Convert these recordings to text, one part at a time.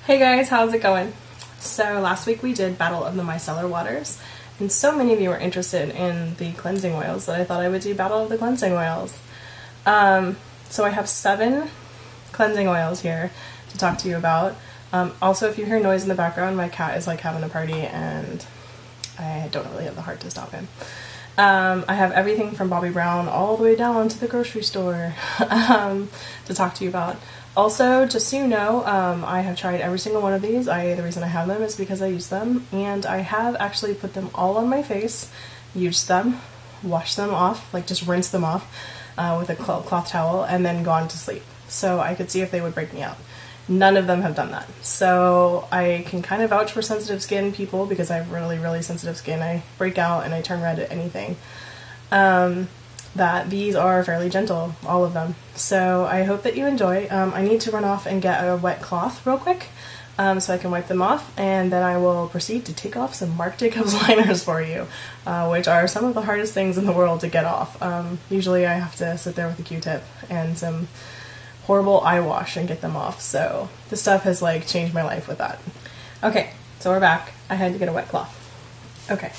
Hey guys, how's it going? So last week we did Battle of the Micellar Waters, and so many of you were interested in the cleansing oils that I thought I would do Battle of the Cleansing Oils. So I have 7 cleansing oils here to talk to you about. Also, if you hear noise in the background, my cat is like having a party and I don't really have the heart to stop him. I have everything from Bobbi Brown all the way down to the grocery store to talk to you about. Also, just so you know, I have tried every single one of these. The reason I have them is because I use them, and I have actually put them all on my face, used them, washed them off, like just rinse them off with a cloth towel, and then gone to sleep. So I could see if they would break me out. None of them have done that. So I can kind of vouch for sensitive skin people because I have really, really sensitive skin. I break out and I turn red at anything. That these are fairly gentle, all of them. So I hope that you enjoy. I need to run off and get a wet cloth real quick so I can wipe them off, and then I will proceed to take off some Marc Jacobs liners for you, which are some of the hardest things in the world to get off. Usually I have to sit there with a Q-tip and some horrible eye wash and get them off, so this stuff has like changed my life with that. Okay, so we're back. I had to get a wet cloth. Okay,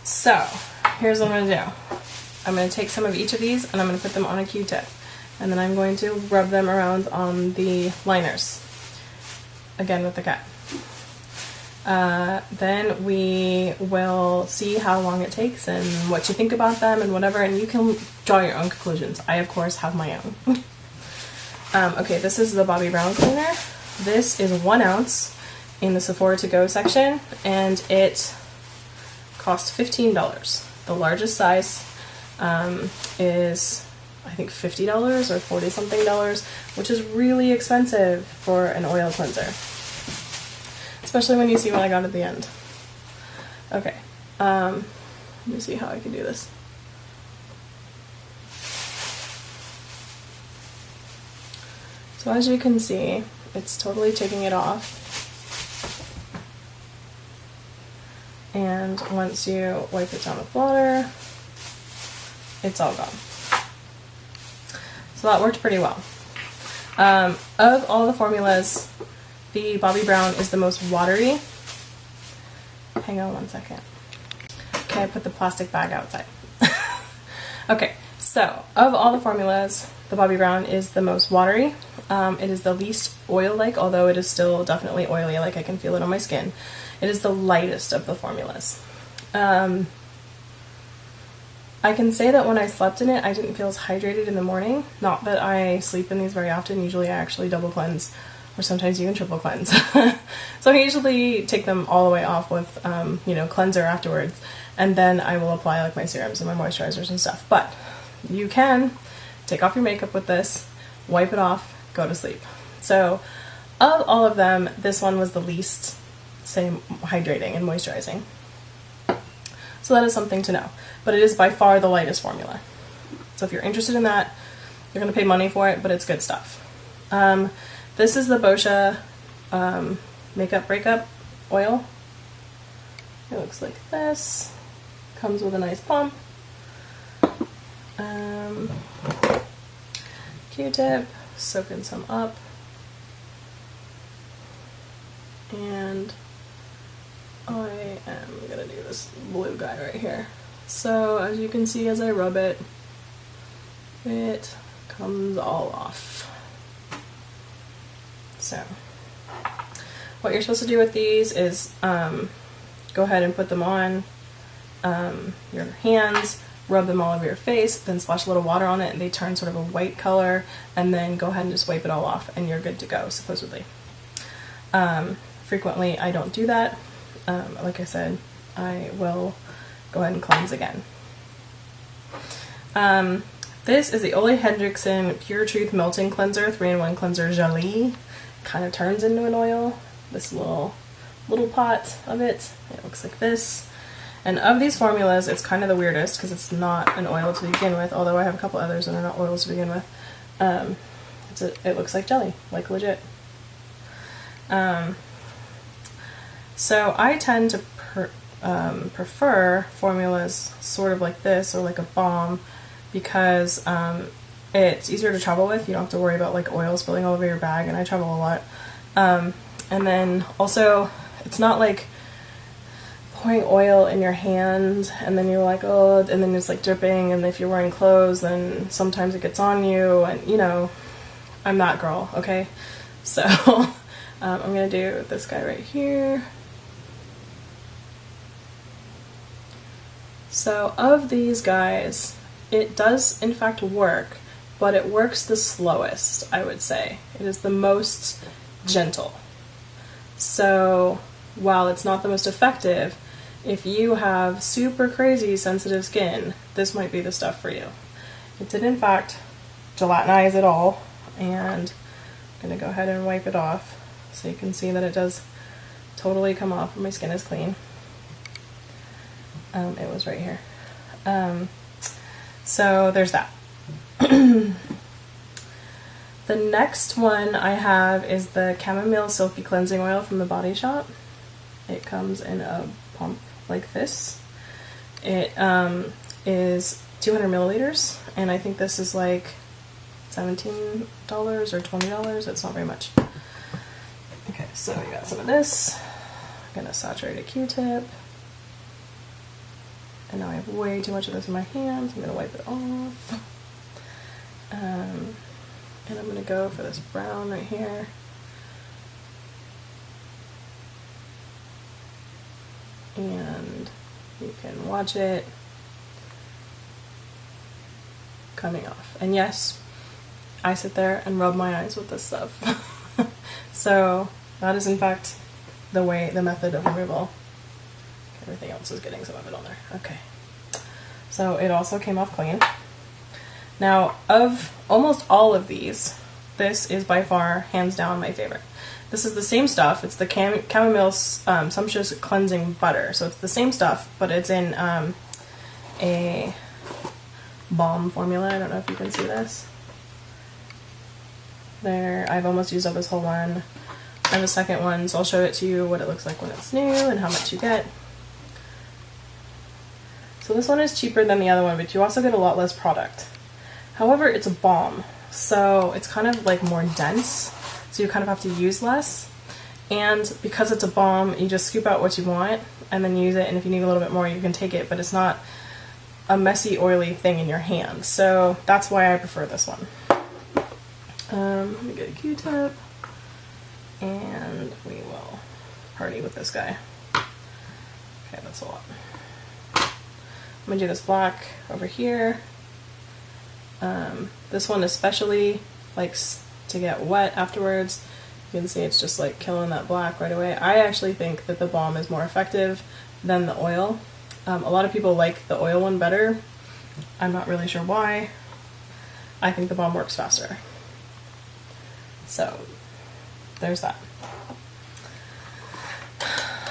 so here's what I'm gonna do. I'm going to take some of each of these and I'm going to put them on a Q-tip, and then I'm going to rub them around on the liners, again with the cat. Then we will see how long it takes and what you think about them and whatever, and you can draw your own conclusions. I, of course, have my own. Okay, this is the Bobbi Brown cleaner. This is 1 ounce in the Sephora To Go section, and it cost $15. The largest size is I think $50 or 40 something dollars, which is really expensive for an oil cleanser, especially when you see what I got at the end. Okay, let me see how I can do this. So as you can see, it's totally taking it off, and once you wipe it down with water, it's all gone. So that worked pretty well. Of all the formulas, the Bobbi Brown is the most watery. Hang on one second. Okay, I put the plastic bag outside. Okay, so of all the formulas, the Bobbi Brown is the most watery. It is the least oil-like, although it is still definitely oily, like I can feel it on my skin. It is the lightest of the formulas. I can say that when I slept in it, I didn't feel as hydrated in the morning. Not that I sleep in these very often. Usually I actually double cleanse, or sometimes even triple cleanse. So I usually take them all the way off with, cleanser afterwards, and then I will apply like my serums and my moisturizers and stuff. But you can take off your makeup with this, wipe it off, go to sleep. So of all of them, this one was the least, say, hydrating and moisturizing. So that is something to know. But it is by far the lightest formula. So if you're interested in that, you're going to pay money for it, but it's good stuff. This is the Boscia Makeup Breakup oil. It looks like this. Comes with a nice pump. Q-tip, soaking some up. And I am going to do this blue guy right here. So as you can see, as I rub it, it comes all off. So what you're supposed to do with these is go ahead and put them on your hands, rub them all over your face, then splash a little water on it and they turn sort of a white color, and then go ahead and just wipe it all off and you're good to go, supposedly. Frequently I don't do that. Like I said, I will go ahead and cleanse again. This is the Ole Hendricksen Pure Truth Melting Cleanser, 3-in-1 Cleanser Gelée. Kind of turns into an oil. This little pot of it, it looks like this. And of these formulas, it's kind of the weirdest because it's not an oil to begin with, although I have a couple others that are not oils to begin with. It looks like jelly, like legit. So I tend to prefer formulas sort of like this, or like a balm, because it's easier to travel with. You don't have to worry about like oil spilling all over your bag, and I travel a lot. And then also, it's not like pouring oil in your hand and then you're like, oh, and then it's like dripping, and if you're wearing clothes then sometimes it gets on you, and you know, I'm that girl, okay? So I'm gonna do this guy right here. So of these guys, it does in fact work, but it works the slowest, I would say. It is the most gentle. So while it's not the most effective, if you have super crazy sensitive skin, this might be the stuff for you. It did in fact gelatinize it all, and I'm going to go ahead and wipe it off so you can see that it does totally come off and my skin is clean. It was right here. So there's that. The next one I have is the Camomile Silky Cleansing Oil from the Body Shop. It comes in a pump like this. It is 200 milliliters, and I think this is like $17 or $20. It's not very much. Okay, so we got some of this. I'm gonna saturate a Q-tip. And now I have way too much of this in my hands. I'm gonna wipe it off. And I'm gonna go for this brown right here. And you can watch it coming off. And yes, I sit there and rub my eyes with this stuff. So that is in fact the method of removal. Everything else is getting some of it on there. Okay. So it also came off clean. Now, of almost all of these, this is by far, hands down, my favorite. This is the same stuff. It's the Chamomile Sumptuous Cleansing Butter. So it's the same stuff, but it's in a balm formula. I don't know if you can see this. There, I've almost used up this whole one. I have a second one, so I'll show it to you what it looks like when it's new and how much you get. So this one is cheaper than the other one, but you also get a lot less product. However, it's a balm, so it's kind of like more dense, so you kind of have to use less. And because it's a balm, you just scoop out what you want and then use it, and if you need a little bit more, you can take it, but it's not a messy, oily thing in your hand. So that's why I prefer this one. Let me get a Q-tip, and we will party with this guy. Okay, that's a lot. I'm gonna do this black over here. This one especially likes to get wet afterwards. You can see it's just like killing that black right away. I actually think that the balm is more effective than the oil. A lot of people like the oil one better. I'm not really sure why. I think the balm works faster. So there's that.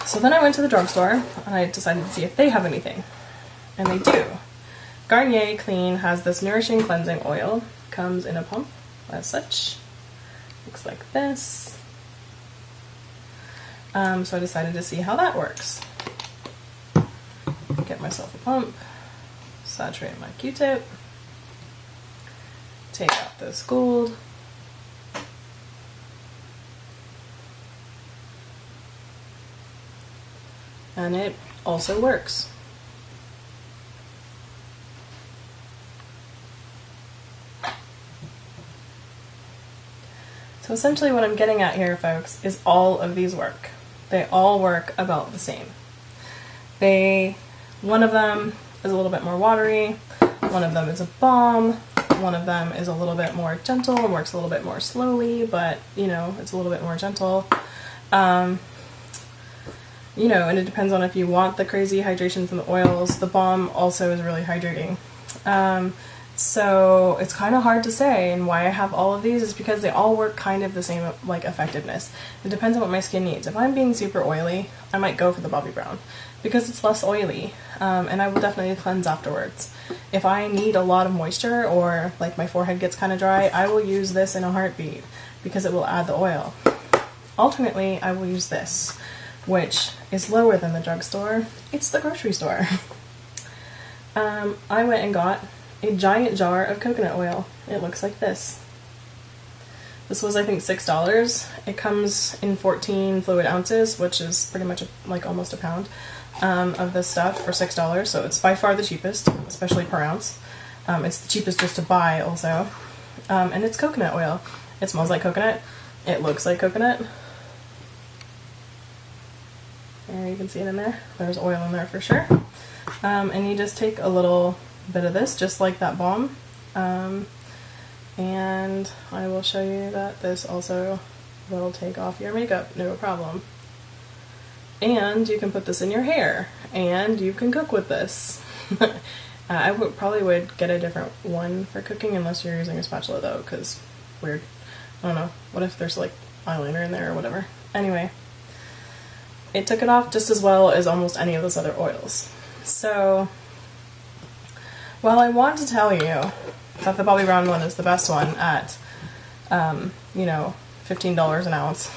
So then I went to the drugstore and I decided to see if they have anything. And they do. Garnier Clean has this Nourishing Cleansing Oil. Comes in a pump as such. Looks like this. So I decided to see how that works. Get myself a pump. Saturate my Q-tip. Take out this gold. And it also works. So essentially what I'm getting at here, folks, is all of these work. They all work about the same. One of them is a little bit more watery, one of them is a balm, one of them is a little bit more gentle and works a little bit more slowly, but you know, it's a little bit more gentle. You know, and it depends on if you want the crazy hydration from the oils. The balm also is really hydrating. So it's kind of hard to say, and why I have all of these is because they all work kind of the same like effectiveness. It depends on what my skin needs. If I'm being super oily, I might go for the Bobbi Brown because it's less oily, and I will definitely cleanse afterwards. If I need a lot of moisture or like my forehead gets kind of dry, I will use this in a heartbeat because it will add the oil. Ultimately, I will use this, which is lower than the drugstore. It's the grocery store. I went and got a giant jar of coconut oil. It looks like this. This was, I think, $6. It comes in 14 fluid ounces, which is pretty much like almost a pound of this stuff for $6. So it's by far the cheapest, especially per ounce. It's the cheapest just to buy also. And it's coconut oil. It smells like coconut. It looks like coconut. There, you can see it in there. There's oil in there for sure. And you just take a little bit of this, just like that balm. And I will show you that this also will take off your makeup, no problem. And you can put this in your hair, and you can cook with this. I probably would get a different one for cooking, unless you're using a spatula though, because weird. I don't know, what if there's like eyeliner in there or whatever. Anyway, it took it off just as well as almost any of those other oils. So, while I want to tell you that the Bobbi Brown one is the best one at, you know, $15 an ounce,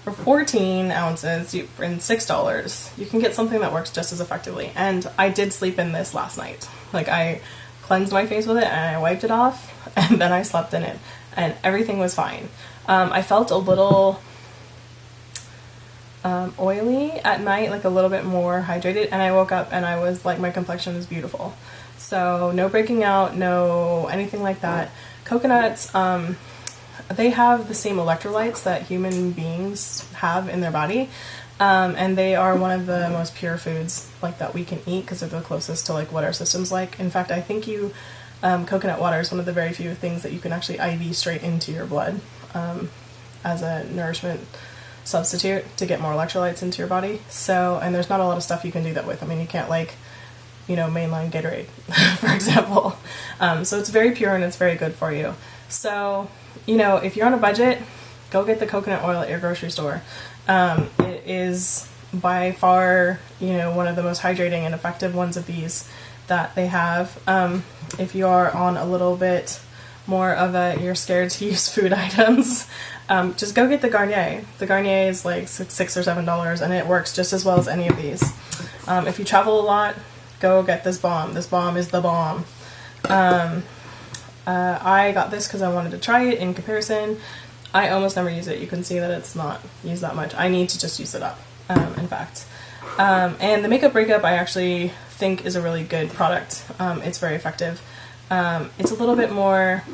for 14 ounces and $6, you can get something that works just as effectively. And I did sleep in this last night. Like, I cleansed my face with it and I wiped it off, and then I slept in it, and everything was fine. I felt a little oily at night, like a little bit more hydrated, and I woke up and I was like, my complexion is beautiful. So no breaking out, no anything like that. Coconuts, they have the same electrolytes that human beings have in their body, and they are one of the most pure foods like that we can eat, because they're the closest to like what our system's like. In fact, I think coconut water is one of the very few things that you can actually IV straight into your blood as a nourishment substitute to get more electrolytes into your body. So, and there's not a lot of stuff you can do that with. I mean, you can't, like, you know, mainline Gatorade, for example. So it's very pure and it's very good for you. So, you know, if you're on a budget, go get the coconut oil at your grocery store. It is by far, you know, one of the most hydrating and effective ones of these that they have. If you are on a little bit more of a, you're scared to use food items, just go get the Garnier. The Garnier is like $6 or $7, and it works just as well as any of these. If you travel a lot, go get this balm. This balm is the bomb. I got this because I wanted to try it in comparison. I almost never use it. You can see that it's not used that much. I need to just use it up, in fact. And the Makeup Breakup I actually think is a really good product. It's very effective. It's a little bit more,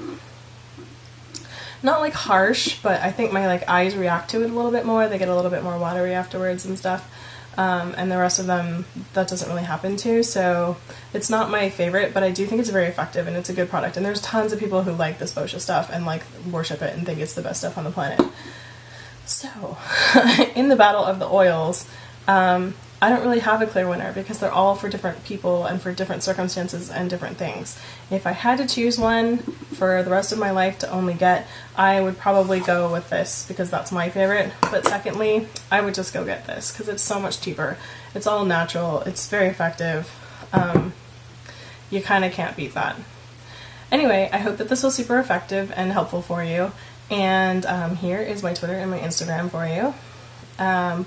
not like harsh, but I think my like eyes react to it a little bit more. They get a little bit more watery afterwards and stuff. And the rest of them, that doesn't really happen to, so it's not my favorite, but I do think it's very effective and it's a good product. And there's tons of people who like this Boscia stuff and like worship it and think it's the best stuff on the planet. So, in the battle of the oils, I don't really have a clear winner because they're all for different people and for different circumstances and different things. If I had to choose one for the rest of my life to only get, I would probably go with this because that's my favorite. But secondly, I would just go get this because it's so much cheaper. It's all natural. It's very effective. You kind of can't beat that. Anyway, I hope that this was super effective and helpful for you. And here is my Twitter and my Instagram for you.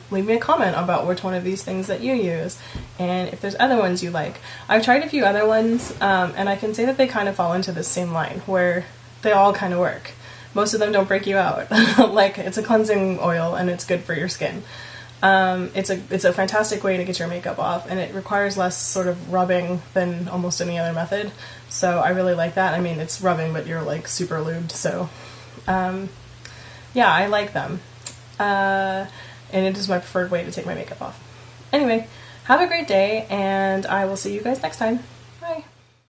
Leave me a comment about which one of these things that you use, and if there's other ones you like. I've tried a few other ones, and I can say that they kind of fall into the same line, where they all kind of work. Most of them don't break you out. Like, it's a cleansing oil, and it's good for your skin. It's a fantastic way to get your makeup off, and it requires less sort of rubbing than almost any other method, so I really like that. I mean, it's rubbing, but you're, like, super lubed, so, yeah, I like them. And it is my preferred way to take my makeup off. Anyway, have a great day, and I will see you guys next time.